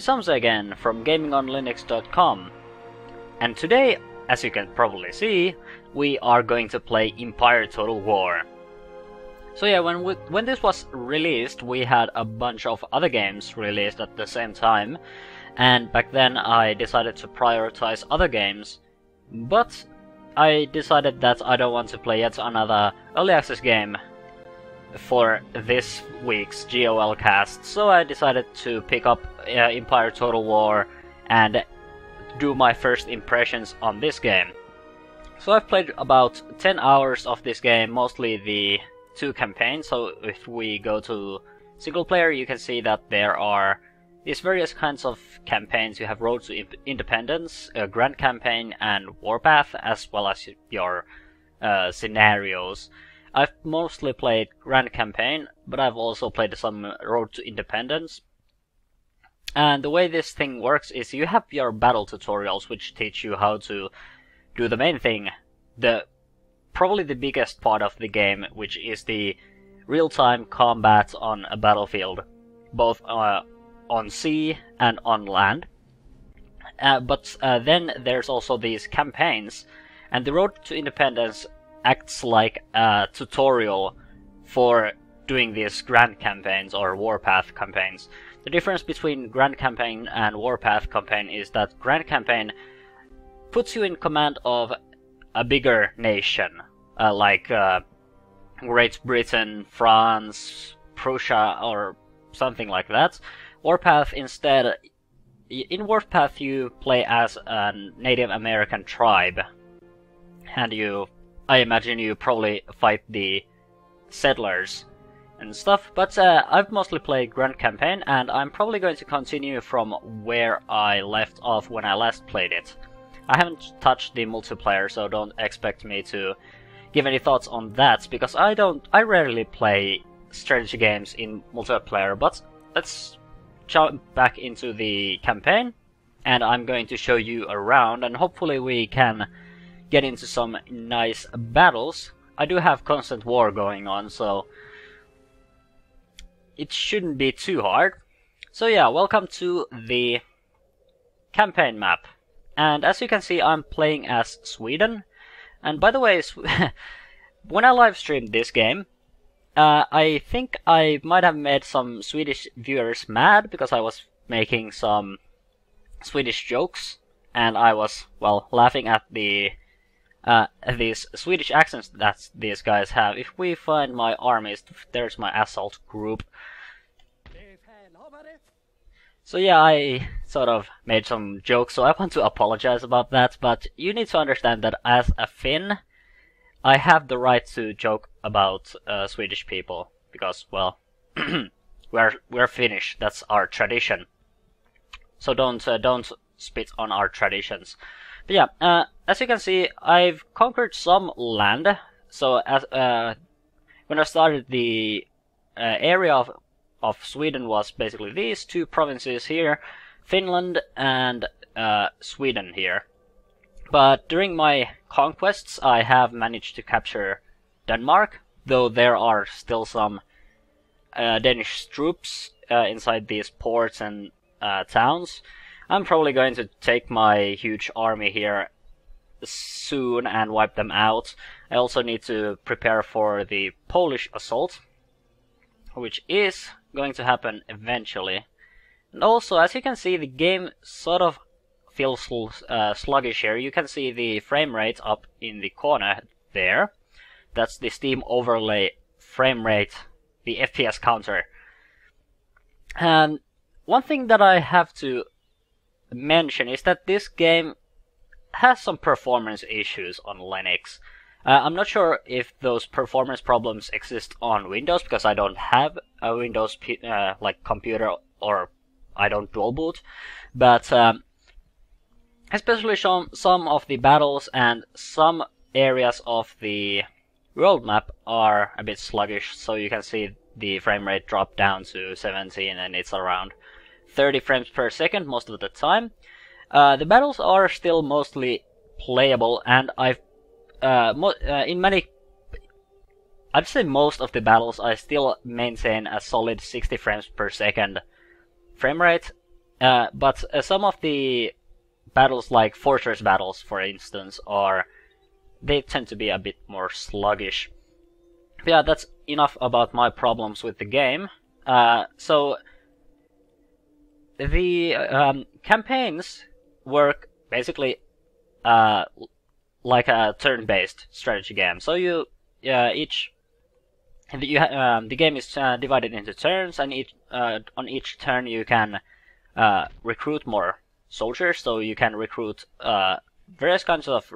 is Samsa again from GamingonLinux.com, and today, as you can probably see, we are going to play Empire Total War. So yeah, when this was released, we had a bunch of other games released at the same time, and back then I decided to prioritize other games, but I decided that I don't want to play yet another early access game for this week's GOL cast, so I decided to pick up Empire Total War and do my first impressions on this game. So I've played about 10 hours of this game, mostly the two campaigns. So if we go to single player, you can see that there are these various kinds of campaigns. You have Road to Independence, a Grand Campaign, and Warpath, as well as your scenarios. I've mostly played Grand Campaign, but I've also played some Road to Independence. And the way this thing works is you have your battle tutorials, which teach you how to do the main thing, probably the biggest part of the game, which is the real-time combat on a battlefield, both on sea and on land. But then there's also these campaigns, and the Road to Independence acts like a tutorial for doing these Grand Campaigns or Warpath campaigns. The difference between Grand Campaign and Warpath campaign is that Grand Campaign puts you in command of a bigger nation, like Great Britain, France, Prussia, or something like that. Warpath instead, in Warpath you play as a Native American tribe, and I imagine you probably fight the settlers and stuff, but I've mostly played Grand Campaign, and I'm probably going to continue from where I left off when I last played it. I haven't touched the multiplayer, so don't expect me to give any thoughts on that, because I rarely play strategy games in multiplayer. But let's jump back into the campaign, and I'm going to show you around, and hopefully we can get into some nice battles. I do have constant war going on, so it shouldn't be too hard. So yeah, welcome to the campaign map. And as you can see, I'm playing as Sweden. And by the way, when I live streamed this game, I think I might have made some Swedish viewers mad because I was making some Swedish jokes, and I was, well, laughing at these Swedish accents that these guys have. If we find my armies, there's my assault group. So yeah, I sort of made some jokes, so I want to apologize about that, but you need to understand that as a Finn, I have the right to joke about Swedish people, because, well, we're Finnish, that's our tradition. So don't spit on our traditions. But yeah, as you can see, I've conquered some land. So as when I started, the area of Sweden was basically these two provinces here, Finland and Sweden here. But during my conquests, I have managed to capture Denmark, though there are still some Danish troops inside these ports and towns. I'm probably going to take my huge army here soon and wipe them out. I also need to prepare for the Polish assault, which is going to happen eventually. And also, as you can see, the game sort of feels sluggish here. You can see the frame rate up in the corner there. That's the Steam overlay frame rate, the FPS counter. And one thing that I have to mention is that this game has some performance issues on Linux. I'm not sure if those performance problems exist on Windows, because I don't have a Windows like computer, or I don't dual boot. But especially some of the battles and some areas of the world map are a bit sluggish. So you can see the frame rate drop down to 17, and it's around 30 frames per second most of the time. The battles are still mostly playable, and I've I'd say most of the battles I still maintain a solid 60 frames per second frame rate, But some of the battles, like fortress battles, for instance, they tend to be a bit more sluggish. But yeah, that's enough about my problems with the game. So the campaigns work basically like a turn-based strategy game. So the game is divided into turns, and on each turn you can recruit more soldiers. So you can recruit various kinds of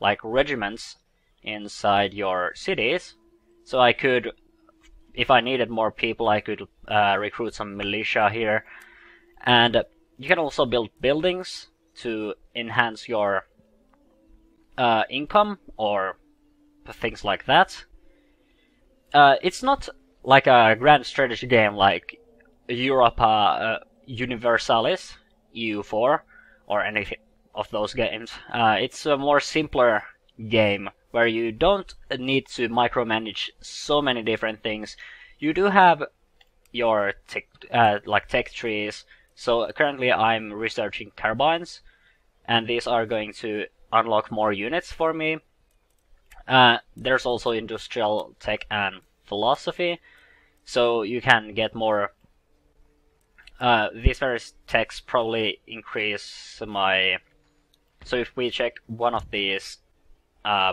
like regiments inside your cities. So I could, if I needed more people, I could recruit some militia here. And you can also build buildings to enhance your income or things like that. It's not like a grand strategy game like Europa Universalis, EU4, or anything of those games. It's a more simpler game where you don't need to micromanage so many different things. You do have your tech trees. So currently I'm researching carbines, and these are going to unlock more units for me. There's also industrial tech and philosophy, so you can get more. These various techs probably increase my. So if we check one of these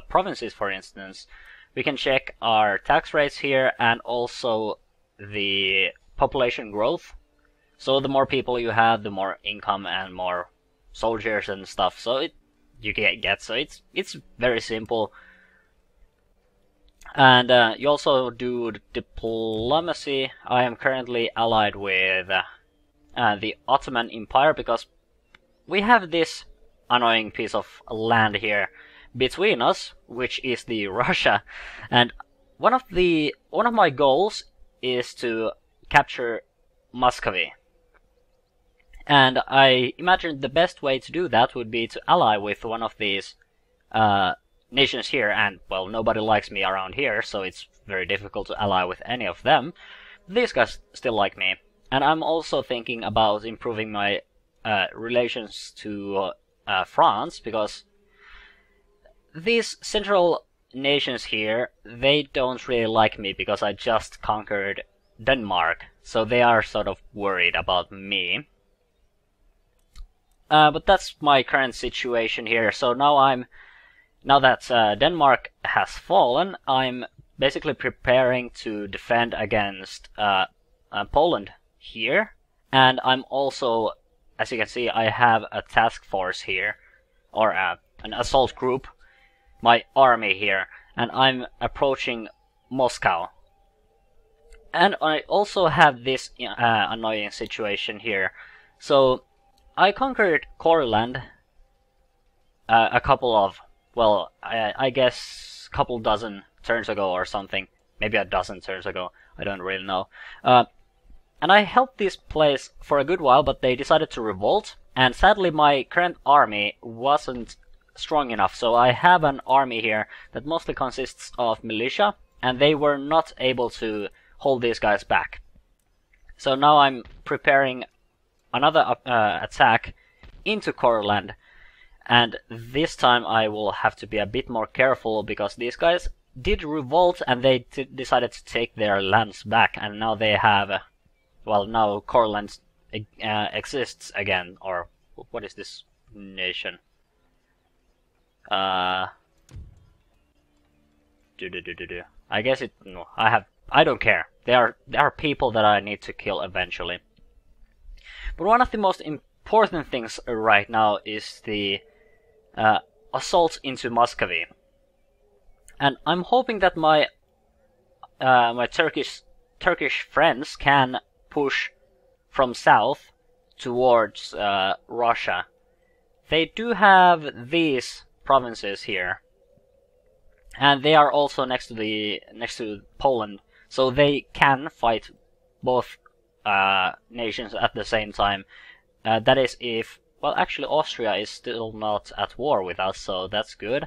provinces, for instance, we can check our tax rates here and also the population growth. So the more people you have, the more income and more soldiers and stuff. So you can get. So it's very simple. And you also do diplomacy. I am currently allied with the Ottoman Empire because we have this annoying piece of land here between us, which is the Russia. And one of my goals is to capture Muscovy. And I imagine the best way to do that would be to ally with one of these nations here, and well, nobody likes me around here, so it's very difficult to ally with any of them. These guys still like me, and I'm also thinking about improving my relations to France, because these central nations here, they don't really like me because I just conquered Denmark, so they are sort of worried about me. But that's my current situation here. So now that Denmark has fallen, I'm basically preparing to defend against Poland here. And I'm also, as you can see, I have a task force here, or an assault group, my army here, and I'm approaching Moscow. And I also have this annoying situation here. So I conquered Courland a couple of, well, I guess a couple dozen turns ago or something. Maybe a dozen turns ago. I don't really know. And I held this place for a good while, but they decided to revolt. And sadly, my current army wasn't strong enough. So I have an army here that mostly consists of militia, and they were not able to hold these guys back. So now I'm preparing another attack into Courland, and this time I will have to be a bit more careful because these guys did revolt and they decided to take their lands back, and now they have, well, now Courland exists again, or what is this nation? I guess it. No, I don't care. There are people that I need to kill eventually. But one of the most important things right now is the assault into Muscovy, and I'm hoping that my Turkish friends can push from south towards Russia. They do have these provinces here, and they are also next to Poland, so they can fight both nations at the same time. That is if, well, actually Austria is still not at war with us, so that's good.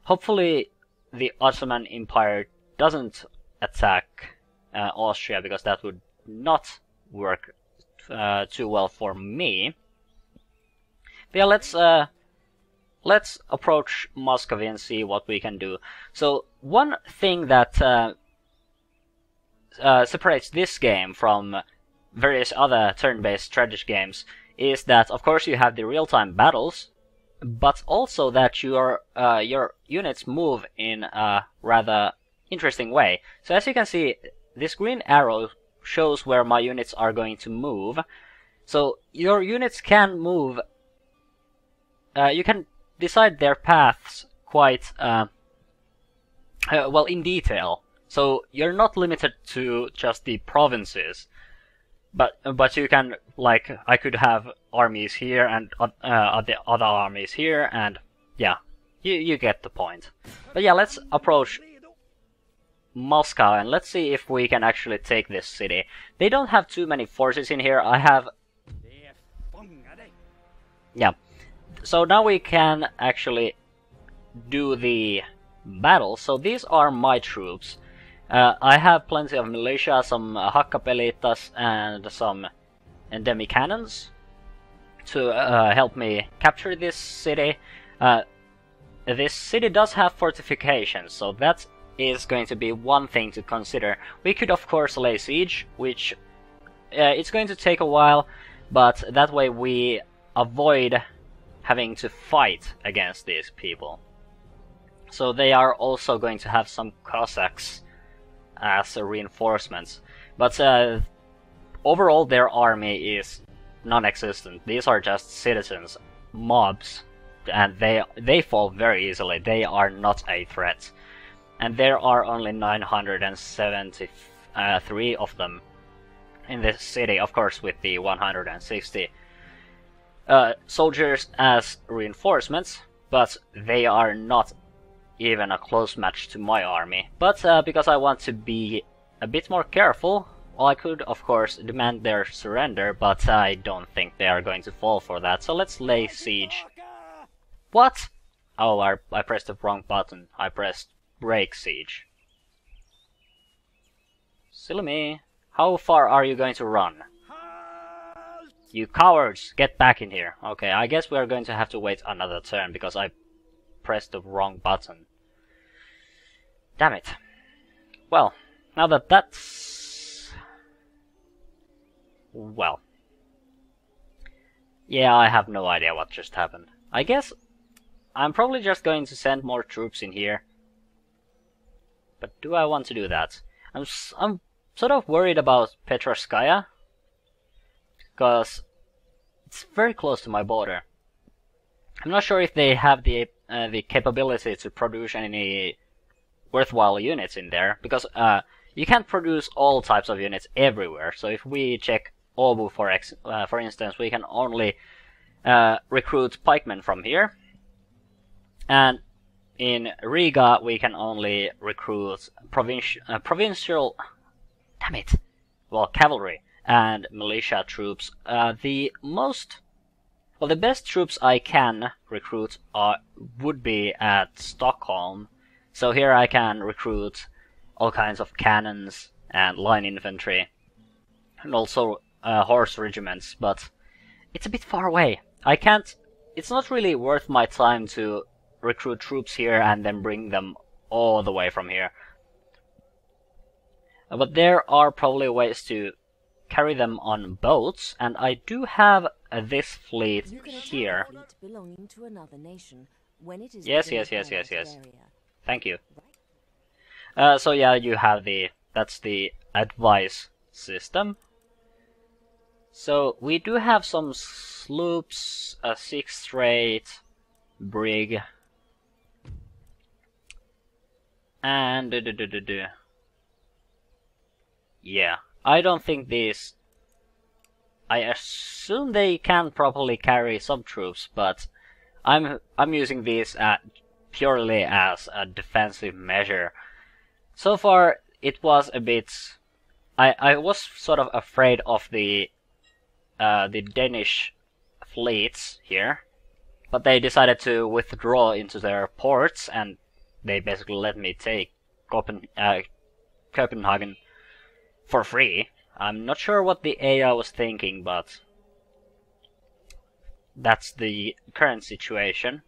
Hopefully the Ottoman Empire doesn't attack Austria, because that would not work too well for me. But yeah, let's approach Muscovy and see what we can do. So one thing that separates this game from various other turn-based strategy games is that, of course, you have the real-time battles, but also that your units move in a rather interesting way. So as you can see, this green arrow shows where my units are going to move. So your units can move. You can decide their paths quite well in detail. So you're not limited to just the provinces, but you can, like, I could have armies here and the other armies here, and yeah, you get the point. But yeah, let's approach Moscow and let's see if we can actually take this city. They don't have too many forces in here. I have, yeah. So now we can actually do the battle. So these are my troops. I have plenty of militia, some hakkapelitas and some endemic cannons to help me capture this city. This city does have fortifications, so that is going to be one thing to consider. We could of course lay siege, which it's going to take a while, but that way we avoid having to fight against these people. So they are also going to have some Cossacks as reinforcements, but overall their army is non-existent. These are just citizens, mobs, and they fall very easily. They are not a threat, and there are only 973 of them in this city, of course with the 160 soldiers as reinforcements, but they are not even a close match to my army. But because I want to be a bit more careful, well, I could of course demand their surrender, but I don't think they are going to fall for that, so let's lay siege. What? Oh, I pressed the wrong button. I pressed break siege. Silly me. How far are you going to run? You cowards! Get back in here. Okay, I guess we are going to have to wait another turn because I pressed the wrong button. Damn it. Well, now that that's... well. Yeah, I have no idea what just happened. I guess I'm probably just going to send more troops in here. But do I want to do that? I'm sort of worried about Petrovskaya, because it's very close to my border. I'm not sure if they have the capability to produce any worthwhile units in there, because you can't produce all types of units everywhere. So if we check Obu for instance, we can only recruit pikemen from here, and in Riga we can only recruit provincial, damn it, well, cavalry and militia troops. The best troops I can recruit would be at Stockholm. So here I can recruit all kinds of cannons and line infantry, and also horse regiments, but it's a bit far away. I can't, it's not really worth my time to recruit troops here and then bring them all the way from here. But there are probably ways to carry them on boats, and I do have this fleet here. Yes. Thank you. So yeah, you have that's the advice system. So we do have some sloops, a 6th-rate brig, and yeah, I don't think these... I assume they can properly carry some troops, but I'm using these purely as a defensive measure. So far, it was a bit... I was sort of afraid of the Danish fleets here, but they decided to withdraw into their ports, and they basically let me take Copenhagen for free. I'm not sure what the AI was thinking, but that's the current situation.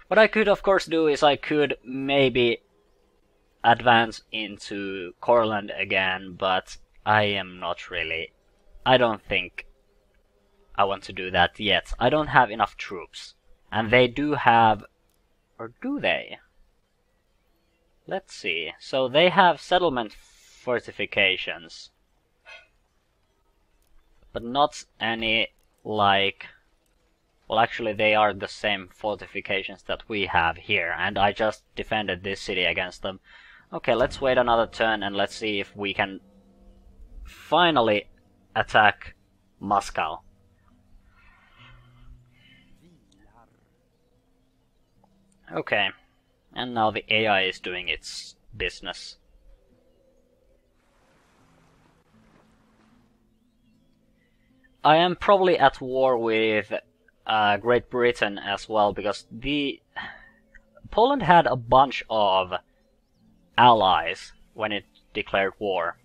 What I could of course do is I could maybe advance into Courland again, but I am not really. I don't think I want to do that yet. I don't have enough troops. And they do have... or do they? Let's see. So they have settlement fortifications. But not any, like... Well, actually they are the same fortifications that we have here. And I just defended this city against them. Okay, let's wait another turn and let's see if we can finally attack Moscow. Okay, and now the AI is doing its business. I am probably at war with Great Britain as well, because Poland had a bunch of allies when it declared war.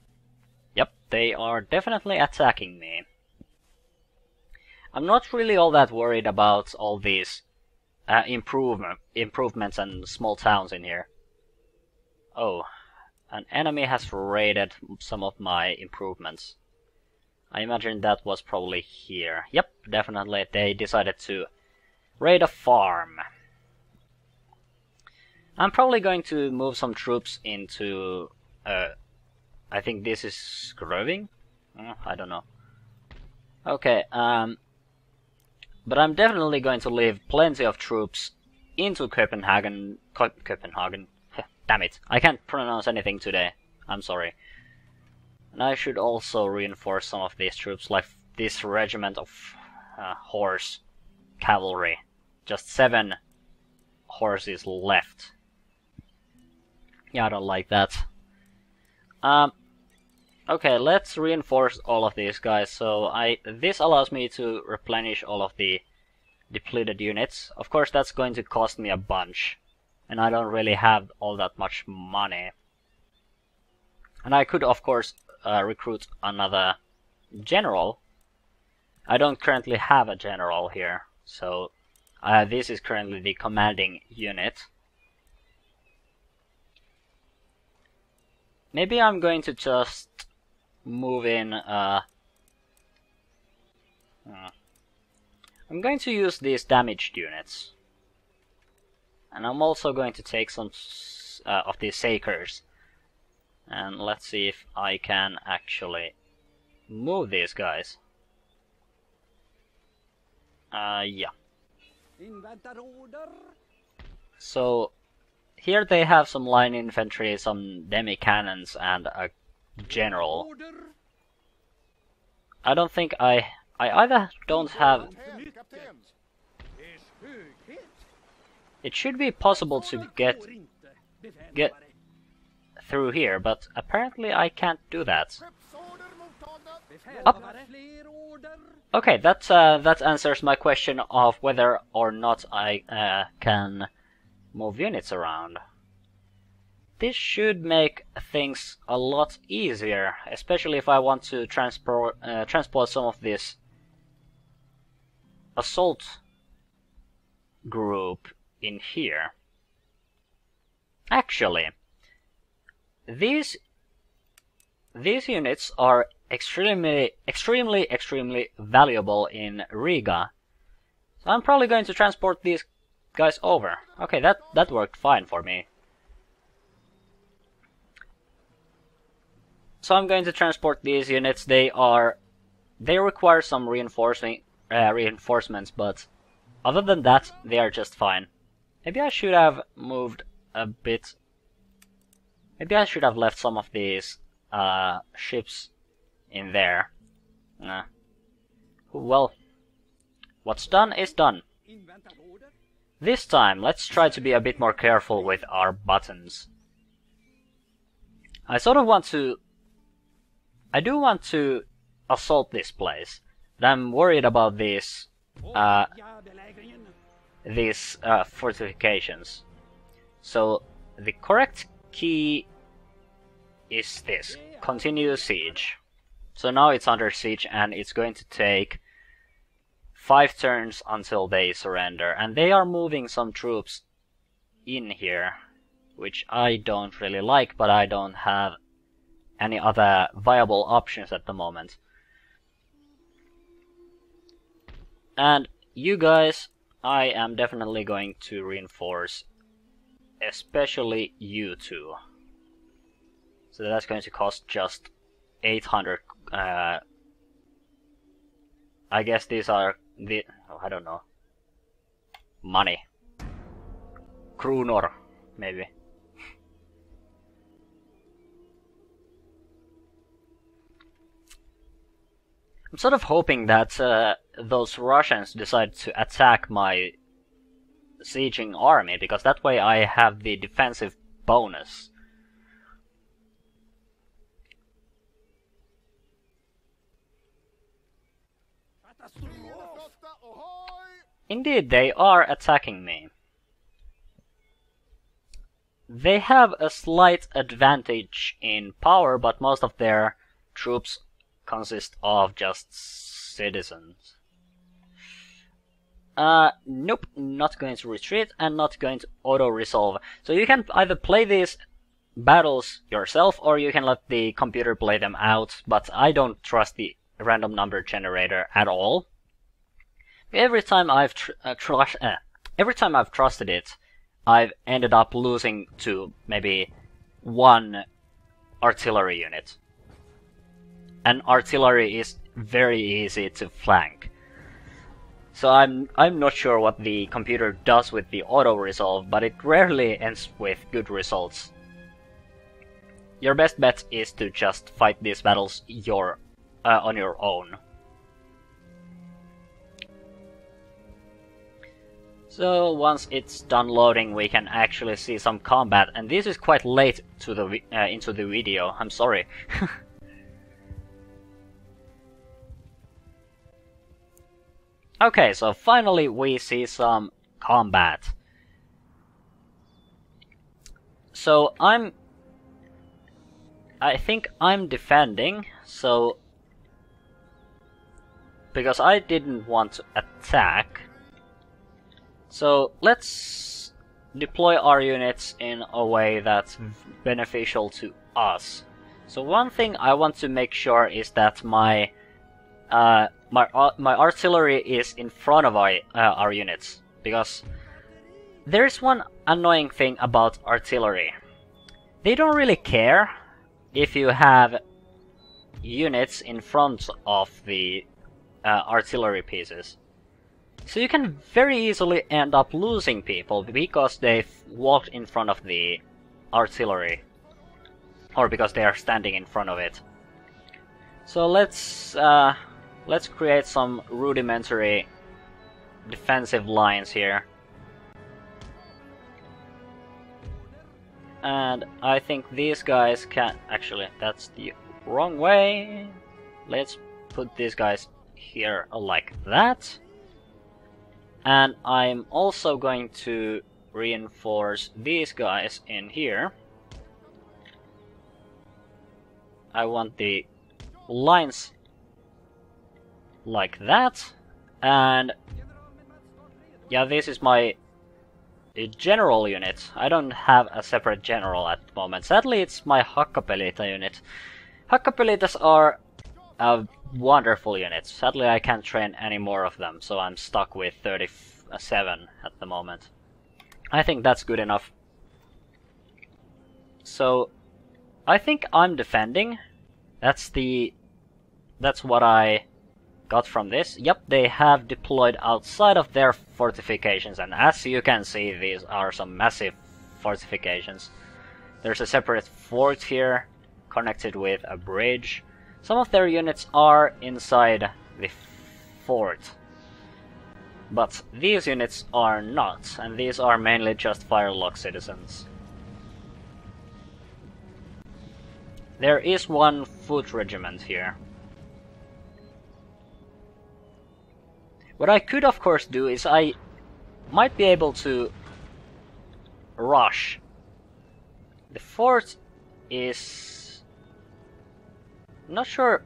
Yep, they are definitely attacking me. I'm not really all that worried about all these improvements and small towns in here. Oh, an enemy has raided some of my improvements. I imagine that was probably here. Yep, definitely they decided to raid a farm. I'm probably going to move some troops into... I think this is Groving? I don't know. Okay, but I'm definitely going to leave plenty of troops into Copenhagen. Damn it, I can't pronounce anything today. I'm sorry. And I should also reinforce some of these troops, like this regiment of horse cavalry. Just 7 horses left. Yeah, I don't like that. Okay, let's reinforce all of these guys. So this allows me to replenish all of the depleted units. Of course, that's going to cost me a bunch, and I don't really have all that much money. And I could, of course, recruit another general. I don't currently have a general here, so this is currently the commanding unit. Maybe I'm going to just move in... I'm going to use these damaged units. And I'm also going to take some of these Sakers. And let's see if I can actually move these guys. Yeah. So, here they have some line infantry, some demi-cannons, and a general. I don't think I either don't have... It should be possible to get through here, but apparently I can't do that. Up. Okay, that answers my question of whether or not I can move units around. This should make things a lot easier, especially if I want to transport some of this assault group in here. Actually, these units are extremely valuable in Riga. So I'm probably going to transport these guys over. Okay, that worked fine for me. So I'm going to transport these units. They require some reinforcements, but other than that, they are just fine. Maybe I should have moved a bit. Maybe I should have left some of these ships in there. Well, what's done is done. This time, let's try to be a bit more careful with our buttons. I do want to assault this place, but I'm worried about these fortifications. So the correct key is this: continue siege. So now it's under siege and it's going to take 5 turns until they surrender. And they are moving some troops in here, which I don't really like, but I don't have any other viable options at the moment. And you guys, I am definitely going to reinforce, especially you two. So that's going to cost just 800. I guess these are the, oh, I don't know, money. Kronor, maybe. I'm sort of hoping that those Russians decide to attack my sieging army, because that way I have the defensive bonus. Indeed, they are attacking me. They have a slight advantage in power, but most of their troops consist of just citizens. Nope, not going to retreat and not going to auto-resolve. So you can either play these battles yourself or you can let the computer play them out, but I don't trust the random number generator at all. Every time I've trusted it, I've ended up losing to maybe 1 artillery unit. And artillery is very easy to flank. So I'm not sure what the computer does with the auto-resolve, but it rarely ends with good results. Your best bet is to just fight these battles on your own. So once it's done loading, we can actually see some combat, and this is quite late to the into the video. I'm sorry. Okay, so finally we see some combat. So I think I'm defending, so because I didn't want to attack. So let's deploy our units in a way that's beneficial to us. So one thing I want to make sure is that my artillery is in front of our units, because there's one annoying thing about artillery. They don't really care if you have units in front of the artillery pieces. So you can very easily end up losing people because they've walked in front of the artillery, or because they are standing in front of it. So let's create some rudimentary defensive lines here. And I think these guys can... Actually, that's the wrong way. Let's put these guys here like that. And I'm also going to reinforce these guys in here. I want the lines like that. And yeah, this is my general unit. I don't have a separate general at the moment. Sadly, it's my Hakkapeliitta unit. Hakkapeliittas are wonderful units. Sadly, I can't train any more of them, so I'm stuck with 37 at the moment. I think that's good enough. So I think I'm defending. That's what I got from this. Yep, they have deployed outside of their fortifications, and as you can see, these are some massive fortifications. There's a separate fort here, connected with a bridge. Some of their units are inside the fort, but these units are not, and these are mainly just firelock citizens. There is one foot regiment here. What I could of course do is I might be able to rush. The fort is... not sure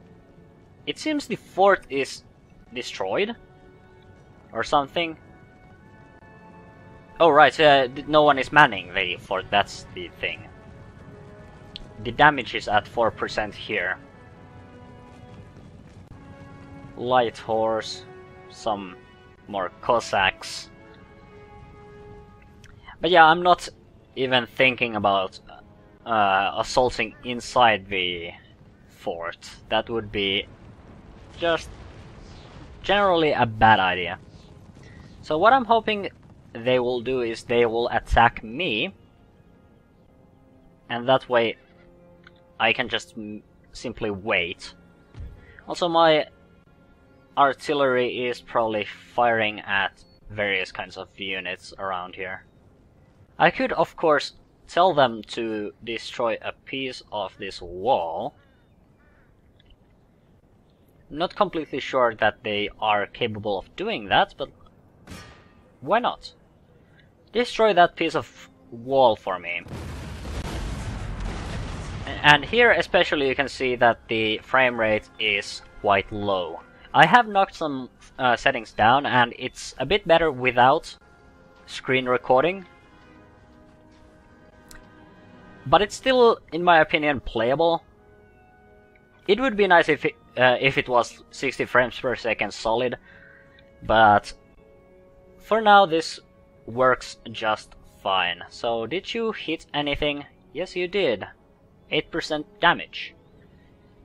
It seems the fort is destroyed or something. Oh right, no one is manning the fort, that's the thing. The damage is at 4% here. Light horse, some more Cossacks. But yeah, I'm not even thinking about assaulting inside the fort. That would be just generally a bad idea. So what I'm hoping they will do is they will attack me, and that way I can just simply wait. Also, my artillery is probably firing at various kinds of units around here. I could, of course, tell them to destroy a piece of this wall. Not completely sure that they are capable of doing that, but why not? Destroy that piece of wall for me. And here especially you can see that the frame rate is quite low. I have knocked some settings down and it's a bit better without screen recording. But it's still, in my opinion, playable. It would be nice if it was 60 frames per second solid, but for now this works just fine. So did you hit anything? Yes, you did. 8% damage.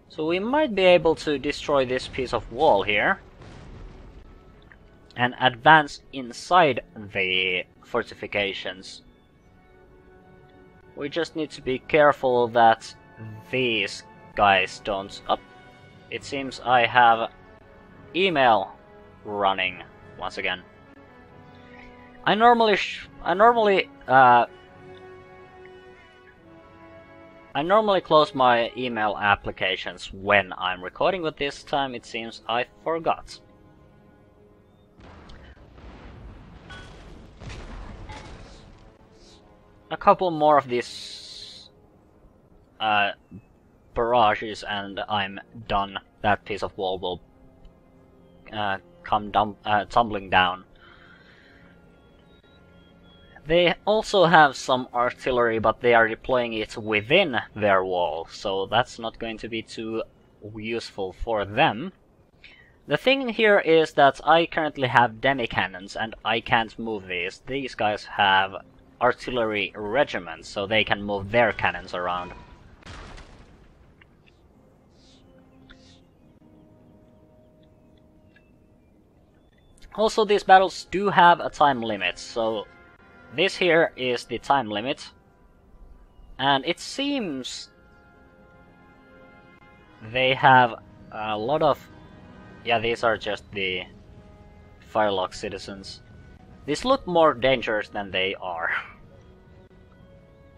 So we might be able to destroy this piece of wall here and advance inside the fortifications. We just need to be careful that these guys don't... Oh, it seems I have email running once again. I normally close my email applications when I'm recording, but this time it seems I forgot. A couple more of these barrages and I'm done. That piece of wall will come tumbling down. They also have some artillery, but they are deploying it within their wall, so that's not going to be too useful for them. The thing here is that I currently have demi-cannons and I can't move these. These guys have artillery regiments, so they can move their cannons around. Also, these battles do have a time limit, so this here is the time limit, and it seems they have a lot of... Yeah, these are just the firelock citizens. These look more dangerous than they are,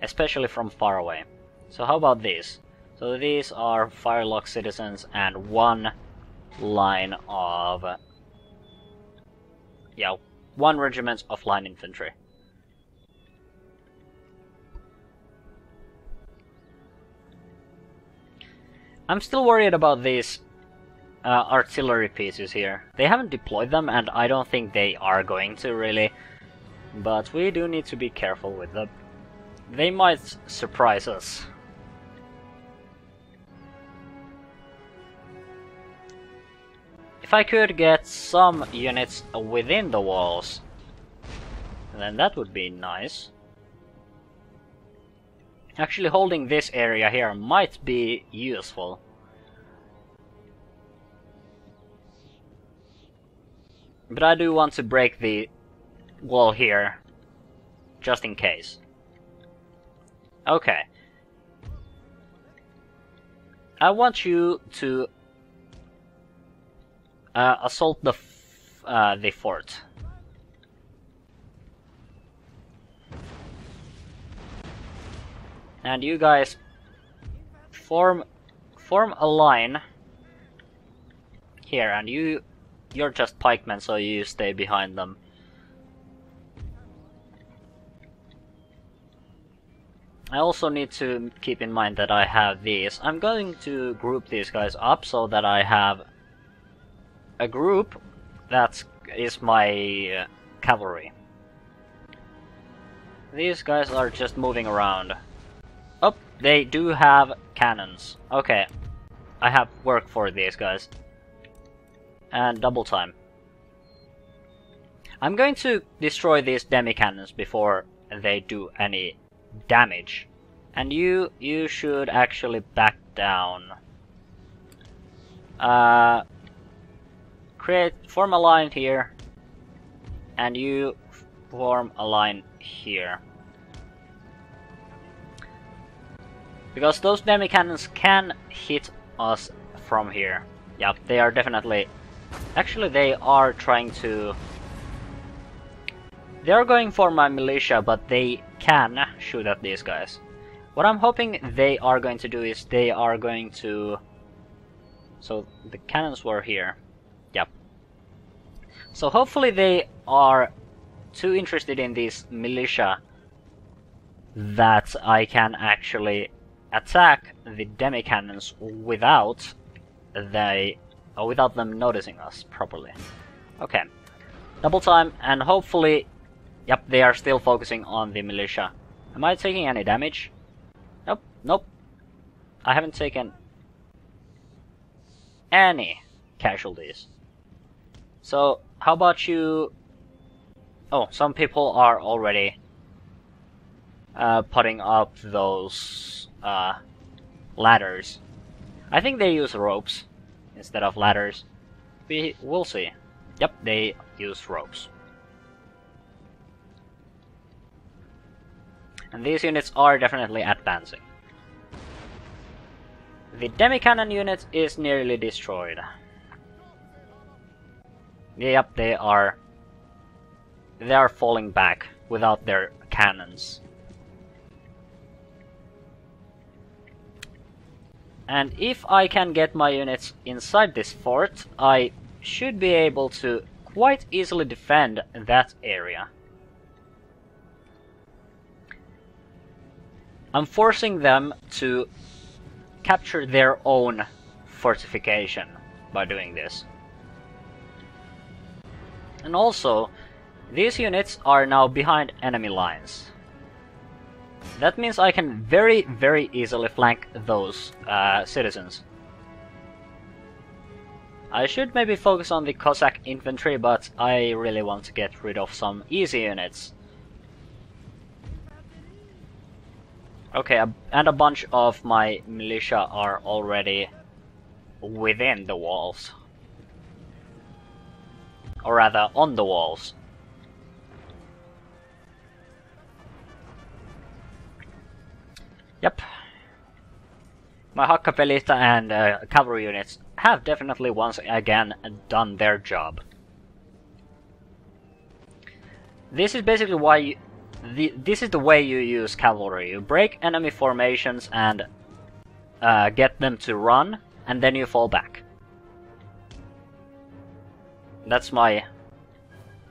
especially from far away. So how about these? So these are firelock citizens and one line of... yeah, one regiment of Line-Infantry. I'm still worried about these artillery pieces here. They haven't deployed them, and I don't think they are going to really. But we do need to be careful with them. They might surprise us. If I could get some units within the walls, then that would be nice. Actually, holding this area here might be useful. But I do want to break the wall here, just in case. Okay. I want you to assault the fort. And you guys form a line here, and you're just pikemen, so you stay behind them. I also need to keep in mind that I have these. I'm going to group these guys up so that I have a group that is my cavalry. These guys are just moving around. Oh, they do have cannons. Okay, I have work for these guys. And double time. I'm going to destroy these demi-cannons before they do any damage. And you should actually back down. Form a line here. And you form a line here. Because those demi-cannons can hit us from here. Yep, they are definitely... Actually, they are trying to... They are going for my militia, but they can shoot at these guys. What I'm hoping they are going to do is they are going to... So, the cannons were here. Yep. So hopefully they are too interested in this militia that I can actually attack the demi-cannons without them noticing us properly. Okay. Double time, and hopefully... Yep, they are still focusing on the militia. Am I taking any damage? Nope, nope. I haven't taken any casualties. So, how about you... Oh, some people are already putting up those ladders. I think they use ropes instead of ladders. We'll see. Yep, they use ropes. And these units are definitely advancing. The demi-cannon unit is nearly destroyed. Yep, they are falling back without their cannons. And if I can get my units inside this fort, I should be able to quite easily defend that area. I'm forcing them to capture their own fortification by doing this. And also, these units are now behind enemy lines. That means I can very, very easily flank those citizens. I should maybe focus on the Cossack infantry, but I really want to get rid of some easy units. Okay, and a bunch of my militia are already within the walls. Or rather, on the walls. Yep. My Hakkapelita and cavalry units have definitely once again done their job. This is basically why this is the way you use cavalry. You break enemy formations and get them to run, and then you fall back. That's my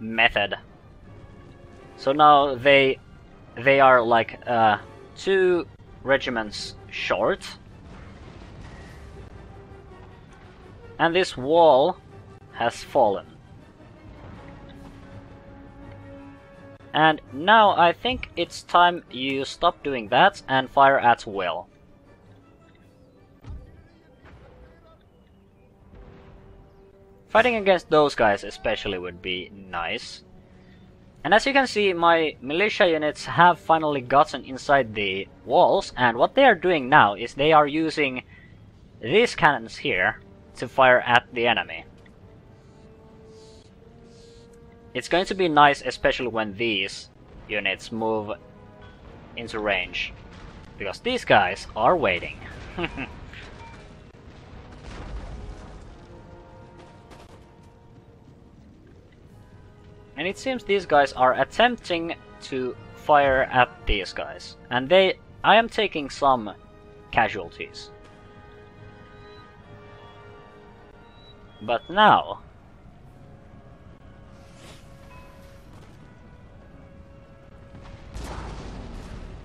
method. So now they are like 2 regiments short. And this wall has fallen. And now I think it's time you stop doing that and fire at will. Fighting against those guys especially would be nice. And as you can see, my militia units have finally gotten inside the walls, and what they are doing now is they are using these cannons here to fire at the enemy. It's going to be nice, especially when these units move into range, because these guys are waiting. And it seems these guys are attempting to fire at these guys, and I am taking some casualties. But now...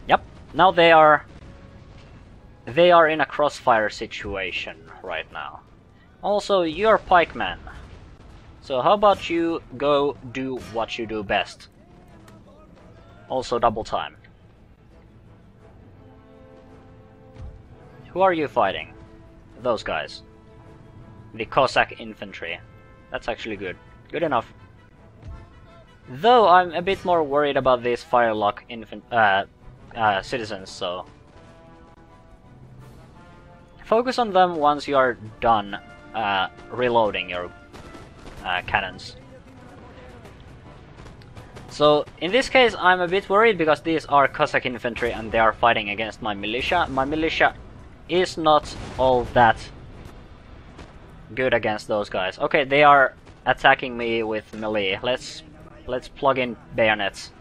Yep, now they are in a crossfire situation right now. Also, your pikemen, So how about you go do what you do best? Also double time. Who are you fighting? Those guys. The Cossack infantry. That's actually good. Good enough. Though I'm a bit more worried about these firelock citizens, so... Focus on them once you are done reloading your cannons. So, in this case I'm a bit worried because these are Cossack infantry and they are fighting against my militia. My militia is not all that good against those guys. Okay, they are attacking me with melee. Let's plug in bayonets.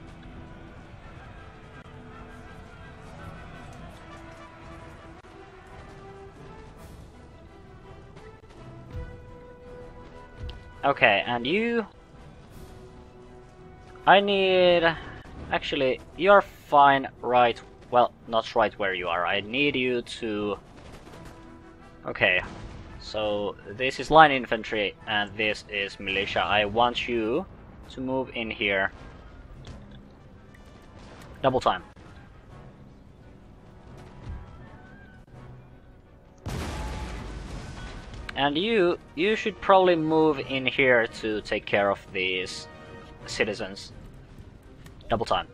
Okay, and you... I need... Actually, you're fine right... Well, not right where you are. I need you to... Okay, so this is line infantry and this is militia. I want you to move in here. Double time. And you should probably move in here to take care of these citizens. Double time.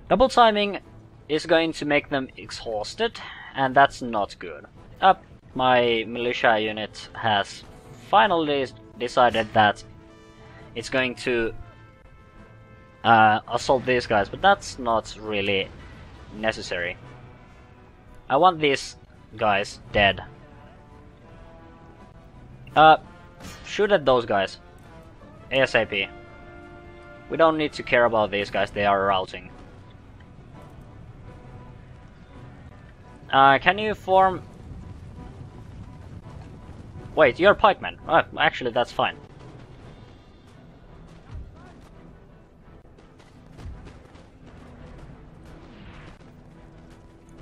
Double timing is going to make them exhausted, and that's not good. Up, my militia unit has finally decided that it's going to assault these guys, but that's not really necessary. I want these guys dead. Shoot at those guys. ASAP. We don't need to care about these guys, they are routing. Can you form... Wait, you're pikemen. Actually, that's fine.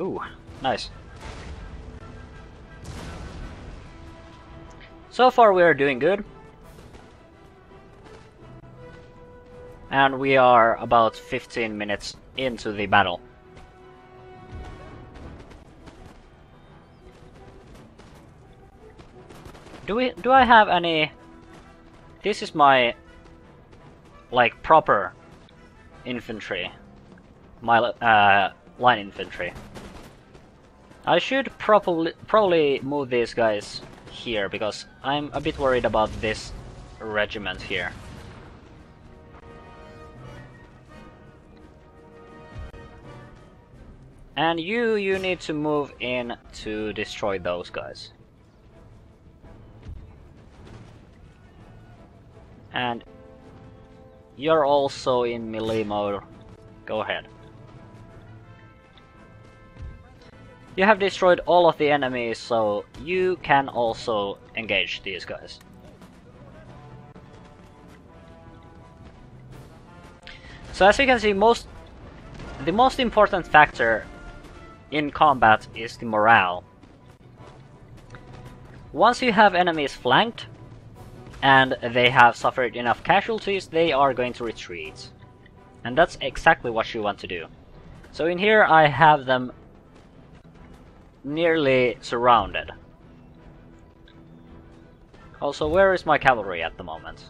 Ooh, nice. So far we are doing good. And we are about 15 minutes into the battle. Do I have any... This is my... like, proper infantry. My line infantry. I should probably move these guys here, because I'm a bit worried about this regiment here. And you need to move in to destroy those guys. And you're also in melee mode. Go ahead. You have destroyed all of the enemies, so you can also engage these guys. So as you can see, the most important factor in combat is the morale. Once you have enemies flanked, and they have suffered enough casualties, they are going to retreat. And that's exactly what you want to do. So in here I have them nearly surrounded. Also, where is my cavalry at the moment?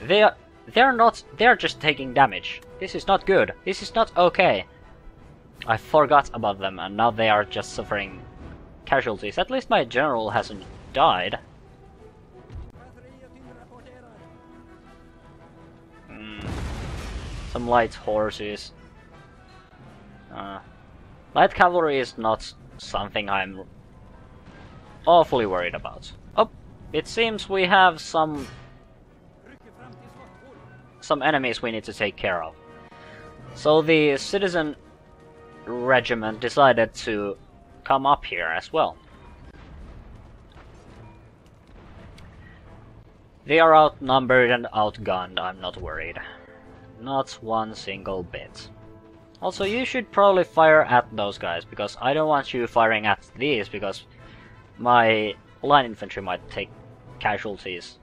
They're just taking damage. This is not good. This is not okay. I forgot about them and now they are just suffering casualties. At least my general hasn't died. Some light horses. Light cavalry is not something I'm awfully worried about. Oh, it seems we have some enemies we need to take care of. So the citizen regiment decided to come up here as well. They are outnumbered and outgunned, I'm not worried. Not one single bit. Also, you should probably fire at those guys, because I don't want you firing at these, because my line infantry might take casualties.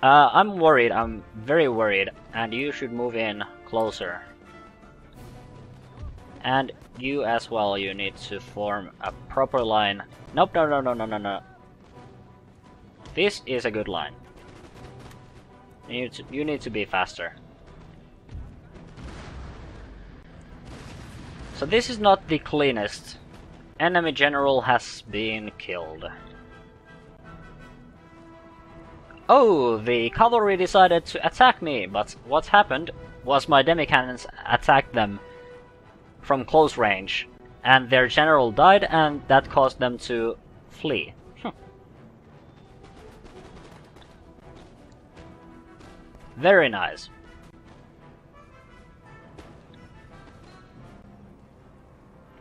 I'm worried, I'm very worried, and you should move in closer. And you as well, you need to form a proper line. Nope, no. This is a good line. You need to be faster. So this is not the cleanest. Enemy general has been killed. Oh, the cavalry decided to attack me, but what happened was my demi-cannons attacked them from close range, and their general died, and that caused them to flee. Very nice.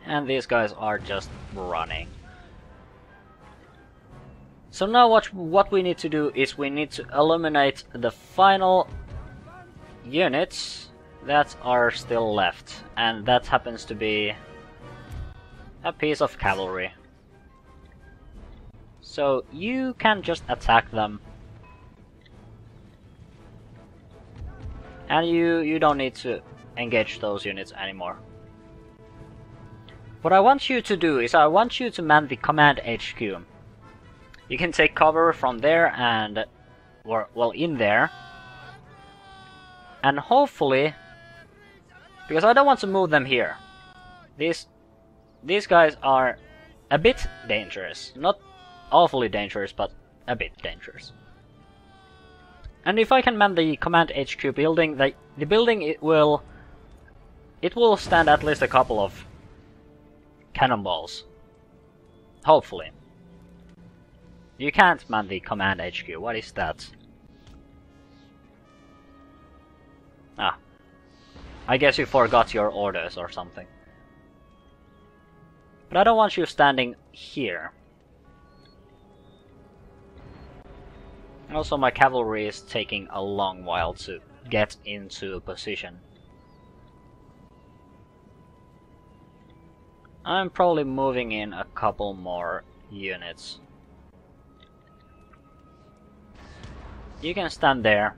And these guys are just running. So now what we need to do is we need to eliminate the final units that are still left. And that happens to be a piece of cavalry. So you can just attack them. And you don't need to engage those units anymore. What I want you to do is I want you to man the command HQ. You can take cover from there and, well, in there. And hopefully, because I don't want to move them here. These guys are a bit dangerous. Not awfully dangerous, but a bit dangerous. And if I can man the command HQ building, the building it will stand at least a couple of cannonballs. Hopefully. You can't man the command HQ. What is that? Ah. I guess you forgot your orders or something. But I don't want you standing here. Also, my cavalry is taking a long while to get into position. I'm probably moving in a couple more units. You can stand there.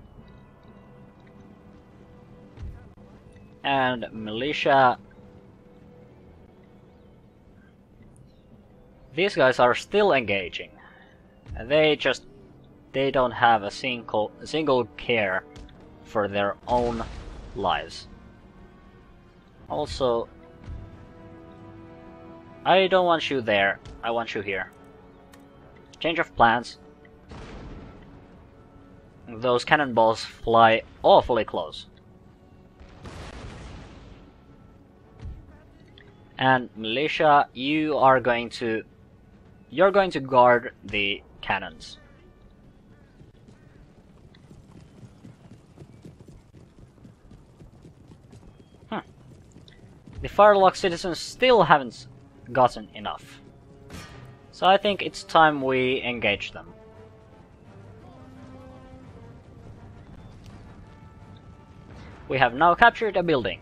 And militia. These guys are still engaging. They don't have a single care for their own lives. Also, I don't want you there. I want you here. Change of plans. Those cannonballs fly awfully close. And militia, you're going to guard the cannons. The Firelock citizens still haven't gotten enough. So I think it's time we engage them. We have now captured a building.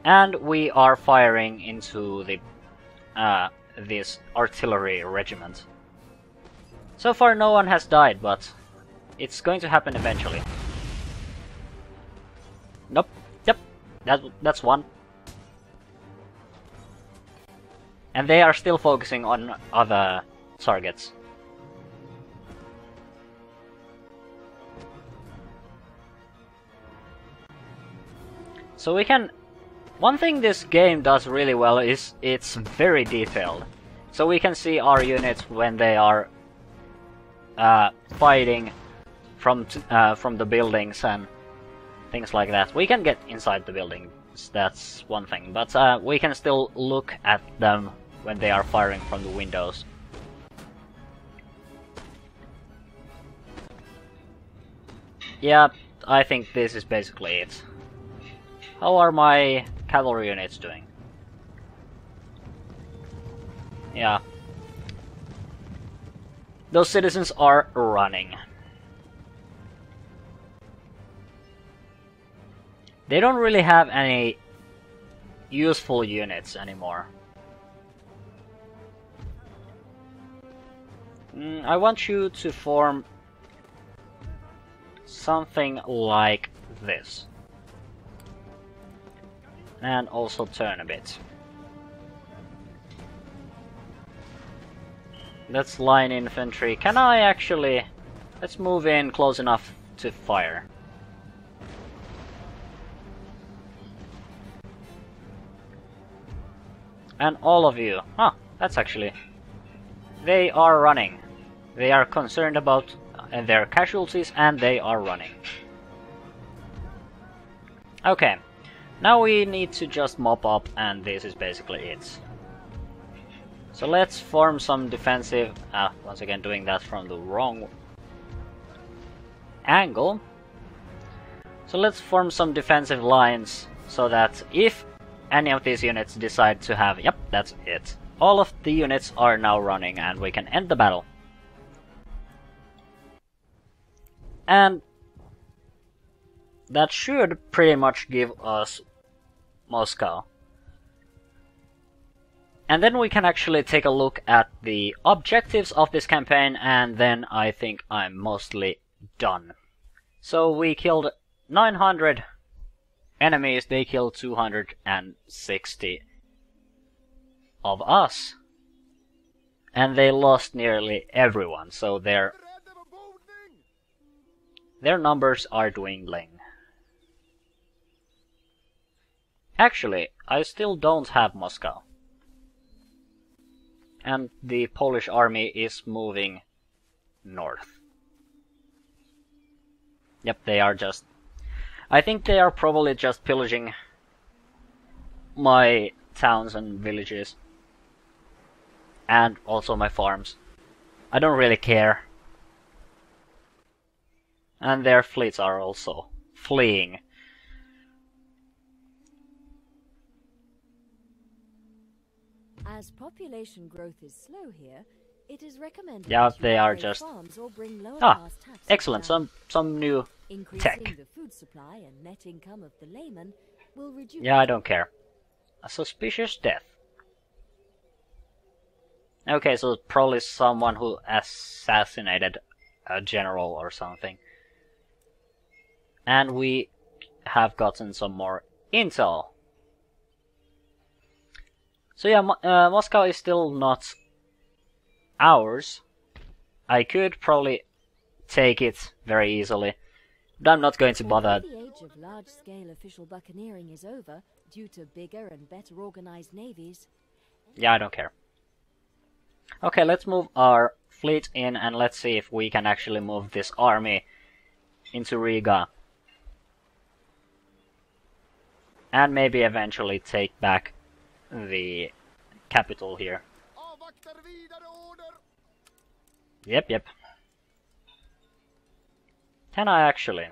And we are firing into the this artillery regiment. So far no one has died, but it's going to happen eventually. Nope. Yep. That's one. And they are still focusing on other targets. So we can... One thing this game does really well is it's very detailed. So we can see our units when they are fighting from the buildings and things like that. We can get inside the buildings, that's one thing, but we can still look at them when they are firing from the windows. Yeah, I think this is basically it. How are my cavalry units doing? Yeah. Those citizens are running. They don't really have any useful units anymore. I want you to form something like this. And also turn a bit. That's Line-Infantry. Can I actually... Let's move in close enough to fire. And all of you. Huh, that's actually... They are running. They are concerned about their casualties and they are running. Okay. Now we need to just mop up and this is basically it. So let's form some defensive... once again doing that from the wrong angle. So let's form some defensive lines so that if any of these units decide to have... Yep, that's it. All of the units are now running and we can end the battle. And that should pretty much give us Moscow. And then we can actually take a look at the objectives of this campaign and then I think I'm mostly done. So we killed 900 enemies, they killed 260 of us. And they lost nearly everyone, so their numbers are dwindling. Actually, I still don't have Moscow. And the Polish army is moving north. Yep, they are just... I think they are probably just pillaging my towns and villages. And also my farms. I don't really care. And their fleets are also fleeing. As population growth is slow here, it is recommended yeah, that they you are upgrade just... farms or bring lower Ah, class taxes excellent, down. some new Increasing tech. the food supply and net income of the layman will reduce... Yeah, I don't care. A suspicious death. Okay, so probably someone who assassinated a general or something. And we have gotten some more intel. So yeah, Moscow is still not ours. I could probably take it very easily, but I'm not going to bother. The age of large-scale official buccaneering is over due to bigger and better organized navies. Yeah, I don't care. Okay, let's move our fleet in and let's see if we can actually move this army into Riga. And maybe eventually take back the capital here. Yep. Can I actually?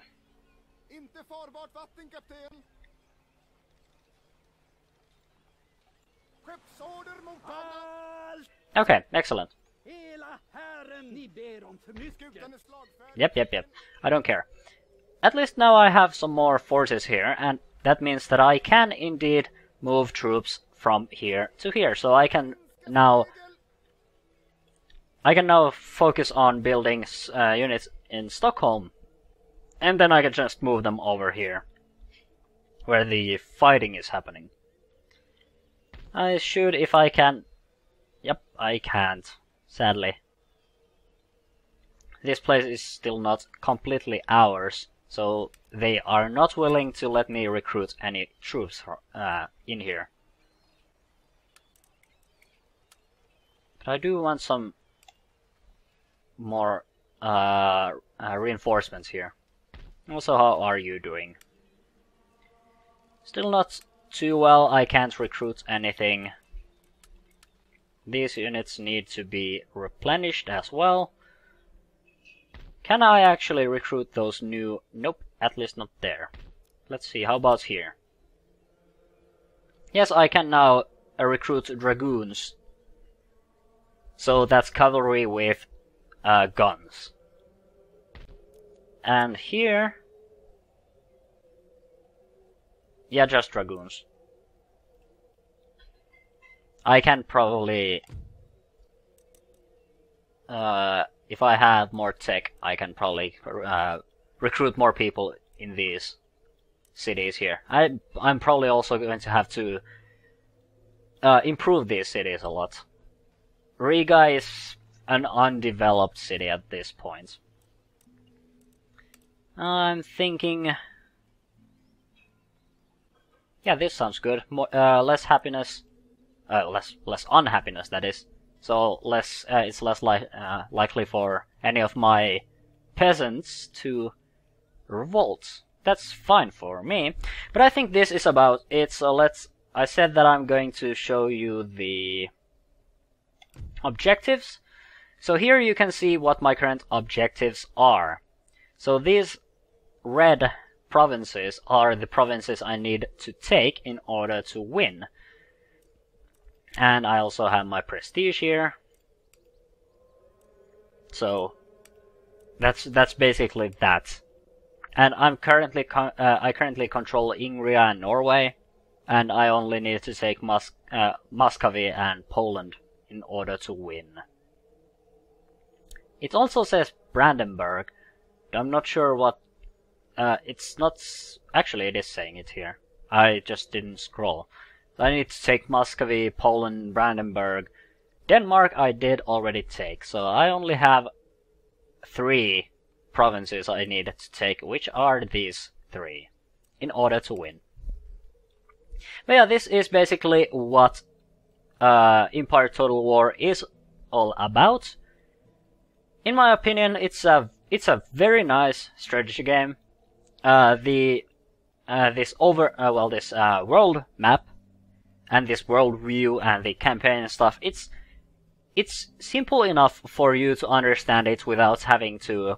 Okay, excellent. Yep. I don't care. At least now I have some more forces here, and that means that I can indeed move troops from here to here. So I can now focus on building units in Stockholm, and then I can just move them over here, where the fighting is happening. I should, if I can. Yep, I can't, sadly. This place is still not completely ours, so they are not willing to let me recruit any troops in here. But I do want some more reinforcements here. Also, how are you doing? Still not too well, I can't recruit anything. These units need to be replenished as well. Can I actually recruit those new... Nope, at least not there. Let's see, how about here? Yes, I can now recruit dragoons. So that's cavalry with guns. And here... Yeah, just dragoons. I can probably... if I have more tech, I can probably recruit more people in these cities here. I'm probably also going to have to improve these cities a lot. Riga is an undeveloped city at this point. I'm thinking... Yeah, this sounds good. More, less happiness... less unhappiness, that is. So it's less likely for any of my peasants to revolt. That's fine for me. But I think this is about it, so I said that I'm going to show you the objectives. So here you can see what my current objectives are. So these red provinces are the provinces I need to take in order to win. And I also have my prestige here. So that's basically that. And I currently control Ingria and Norway, and I only need to take Muscovy and Poland in order to win. It also says Brandenburg. I'm not sure what... it's not... Actually, it is saying it here. I just didn't scroll. So I need to take Muscovy, Poland, Brandenburg. Denmark I did already take, so I only have 3 provinces I need to take, which are these 3, in order to win. But yeah, this is basically what Empire Total War is all about. In my opinion, it's a very nice strategy game. This world map and this world view and the campaign and stuff, it's simple enough for you to understand it without having to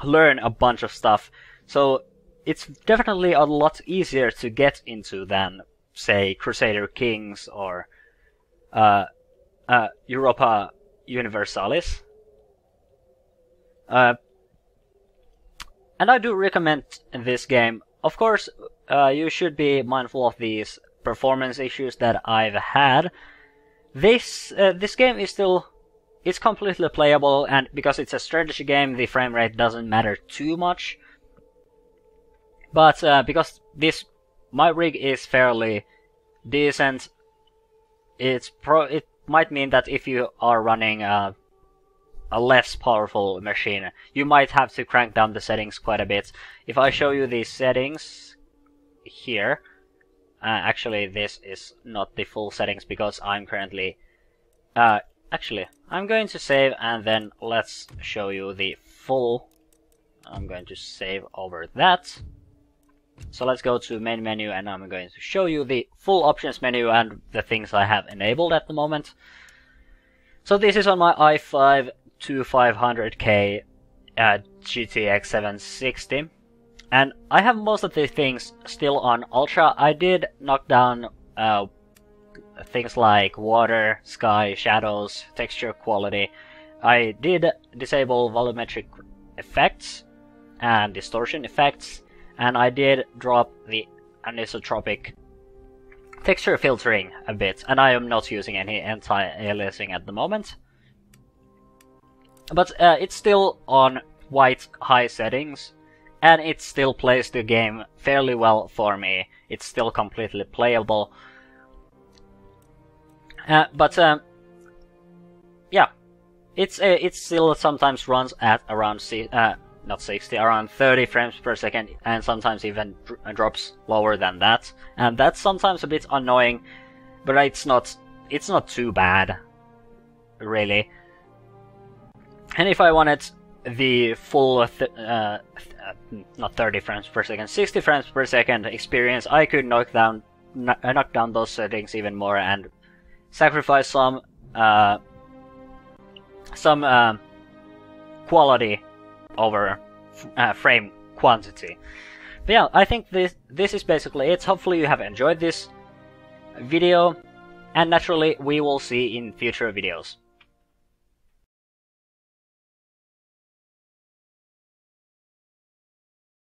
learn a bunch of stuff. So it's definitely a lot easier to get into than, say, Crusader Kings or Europa Universalis. And I do recommend this game. Of course, you should be mindful of these performance issues that I've had. This game is still... It's completely playable, and because it's a strategy game, the frame rate doesn't matter too much. But because my rig is fairly decent, it might mean that if you are running a less powerful machine, you might have to crank down the settings quite a bit. If I show you these settings here, actually this is not the full settings because I'm currently... Actually, I'm going to save and then let's show you the full... I'm going to save over that. So let's go to main menu and I'm going to show you the full options menu and the things I have enabled at the moment. So this is on my i5 2500K GTX 760. And I have most of the things still on Ultra. I did knock down things like water, sky, shadows, texture quality. I did disable volumetric effects and distortion effects, and I did drop the anisotropic texture filtering a bit, and I am not using any anti-aliasing at the moment. But it's still on quite high settings, and it still plays the game fairly well for me. It's still completely playable. Yeah, it still sometimes runs at around not 60, around 30 frames per second, and sometimes even drops lower than that. And that's sometimes a bit annoying, but it's not too bad, really. And if I wanted the full not 30 frames per second, 60 frames per second experience, I could knock down those settings even more and sacrifice some quality over frame quantity. But yeah, I think this is basically it. Hopefully you have enjoyed this video, and naturally we will see in future videos.